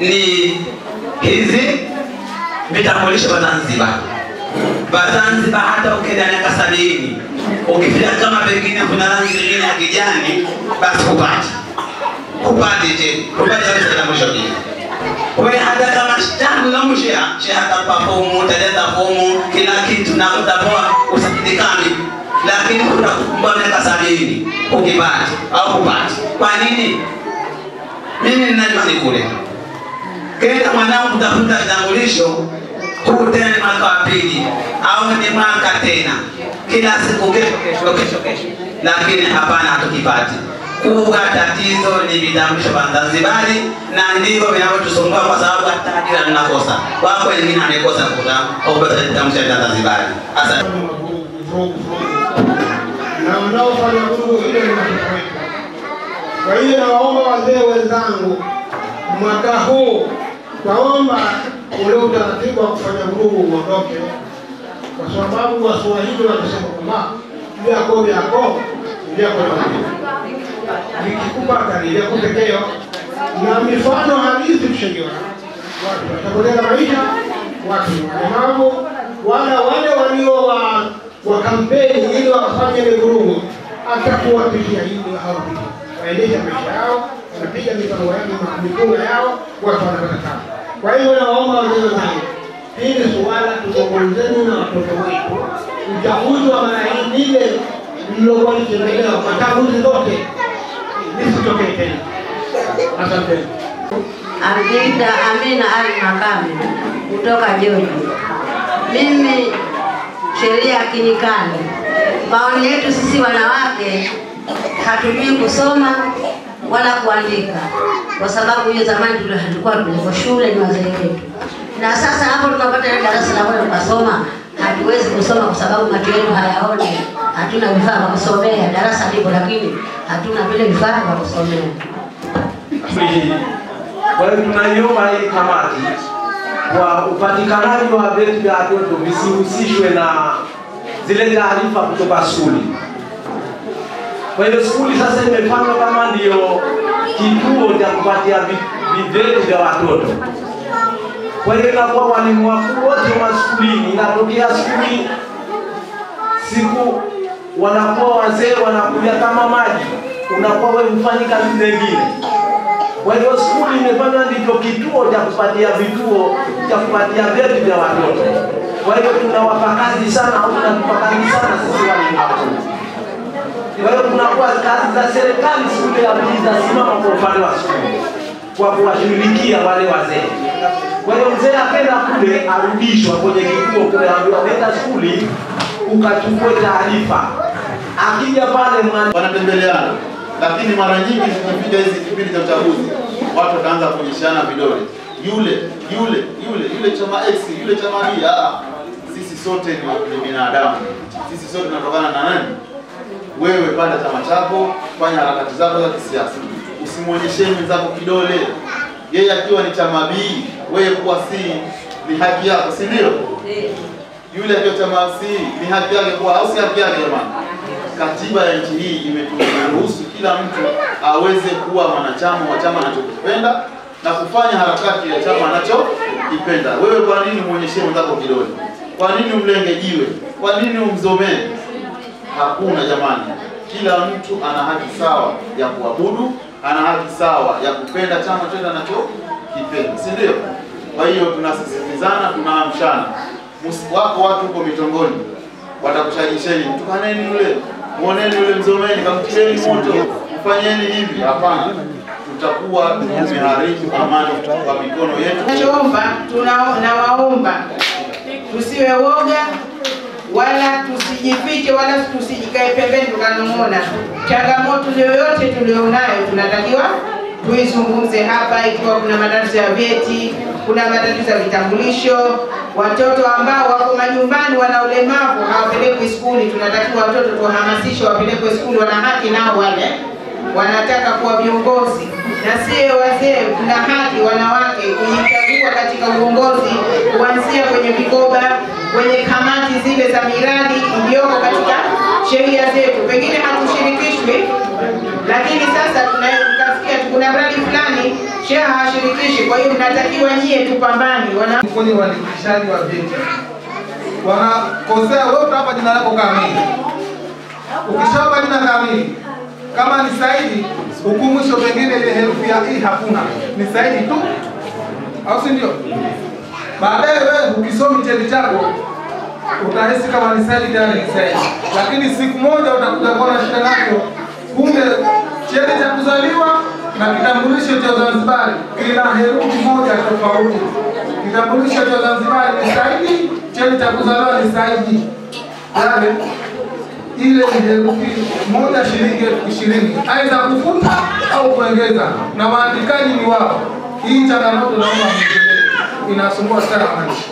ni hizi vitambulisho vya Zanzibar. Zanzibar hata ukenda miaka 70 ukifika kama pengine kuna rangi nyingine ya kijani basi kupati je kupata vitambulisho hivi. Wewe hata kama shtamu na mshia hata fomu utaleta fomu kila kitu na utapoa usaidikani, lakini kuna miaka 70 ukipata au kupata. Kwa nini? Mimi ninajua kule kenda mwanangu kutafuta vitambulisho huu tena mwaka wa pili au ni mwaka tena kila siku kesho, lakini hapana hatukipati. Kubwa tatizo ni vitambulisho vya Zanzibari, na ndivyo vinavyotusumbua kwa sababu hata ajira tunakosa. Wako wengine wamekosa kupata vitambulisho vya Zanzibari. Asante. Na wanaofanya vurugu ile ni watoto wetu. Kwa hiyo nawaomba wazee wenzangu, mwaka huu twaomba ule utaratibu wa kufanya vurugu uondoke, kwa sababu Waswahili wanasema kwamba vyako nikikupa ile kutekeo, na mifano halisi tushajiona. Watu watapoteza maisha, watu walemavu, wale walio wa kampeni ili wakafanya ile vurugu, atakuwa pia hili au waendesha maisha yao, wanapiga mipango yao, watu wanapata tabu. Kwa hiyo naomba wazee wangu, hili suala tuzungumzeni na watoto wetu. Uchaguzi wa mara hii ile mliokuwa mkiendelea kwa chaguzi zote nisitokee tena. Asante. Amina Ali Makame kutoka Joni. Mimi sheria kinikani, maoni yetu sisi wanawake hatujui kusoma wala kuandika, kwa sababu hiyo zamani tulikuwa tuliko shule ni wazee wetu, na sasa hapo tunapata darasa la kwenda kusoma hatuwezi kusoma kwa sababu macho yetu hayaoni, hatuna vifaa vya kusomea. Darasa lipo lakini hatuna vile vifaa vya kusomea. Kwa hiyo tunaiomba hii kamati kwa upatikanaji wa vyeti vya watoto visihusishwe na zile taarifa kutoka shule. Kwa hiyo shule sasa imefanywa kama ndio kituo cha kupatia vyeti vya watoto. Kwa hiyo inakuwa walimu wakuu wote wa shuleni, inatokea shule siku wanakuwa wazee wanakuja kama maji, unakuwa wewe mfanye kazi nyingine. Kwa hiyo shule imefanywa ndio kituo cha kupatia vyeti vya watoto. Kwa hiyo tunawapa kazi sana au tunatupa kazi sana sisi walimu wakuu. Kwa hiyo tunakuwa kazi za serikali shule ya mjiza simama kwa upande wa shule kwa kuwashughulikia wale wazee. Kwa hiyo mzee akenda kule arudishwa kwenye kituo kule, ambiwa nenda shule ukachukue taarifa. Akija pale wanatembeleana, lakini mara nyingi tukifika hizi kipindi cha uchaguzi watu wataanza kunyeshana vidole. Yule chama X, yule chama B. Sisi sote ni binadamu. Sisi sote tunatokana na nani? Wewe panda chama chako, fanya harakati zako za kisiasa. Usimuonyeshe mwenzako kidole. Yeye akiwa ni chama B, wewe kuwa C ni haki yako, si ndio? Yule akiwa chama C ni haki yake kuwa, au si haki yake jamani? Katiba ya nchi hii imeturuhusu kila mtu aweze kuwa mwanachama wa chama anachokipenda na kufanya harakati ya chama anachokipenda. Wewe kwa nini muonyeshe mwenzako kidole? Kwa nini umlenge jiwe? Kwa nini umzomee? Hakuna jamani. Kila mtu ana haki sawa ya kuabudu, ana haki sawa ya kupenda chama chote anachokipenda, si ndio? Kwa hiyo tunasisitizana, tunaamshana. Wako watu huko mitongoni watakushajisheni, tukaneni yule, muoneni yule, mzomeni, kamtieni moto, mfanyeni hivi. Hapana, tutakuwa tumeharibu amani kwa mikono yetu. Tunawaomba tusiwe woga wala tusijifiche wala tusijikae pembeni tukanong'ona. Changamoto yoyote tulionayo tunatakiwa tuizungumze hapa, ikiwa kuna matatizo ya vyeti, kuna matatizo ya vitambulisho, watoto ambao wako majumbani wana ulemavu hawapelekwi shule, tunatakiwa watoto tuhamasishe wapelekwe shule, wana haki nao wale wanataka kuwa viongozi. Na sio wazee, kuna haki wanawake kujichagua katika uongozi, kuanzia kwenye mikoba, kwenye kamati zile za miradi iliyoko katika sheria zetu. Pengine hatushirikishwi, lakini sasa tunasikia kuna mradi fulani sheha hashirikishi. Kwa hiyo mnatakiwa nyie tupambane. Kwenye uandikishaji wa vyeti wanakosea. Wewe utapa jina lako kamili, ukishapa jina kamili kama ni Saidi, huku mwisho pengine ile herufi ya i hakuna, ni Saidi tu, au si ndio? Baadaye wewe ukisomi cheti chako utahisi kama ni Saidi tena ni Saidi, lakini siku moja utakuja kuona shida lako, kumbe cheti cha kuzaliwa na kitambulisho cha Zanzibar kina herufi moja tofauti. Kitambulisho cha Zanzibar ni Saidi, cheti cha kuzaliwa ni Saidi. Yaani ile ni herufi moja shilingi 20,000, aidha kufuta au kuongeza, na waandikaji ni wao. Hii changamoto naomba inasumbua sana maisha.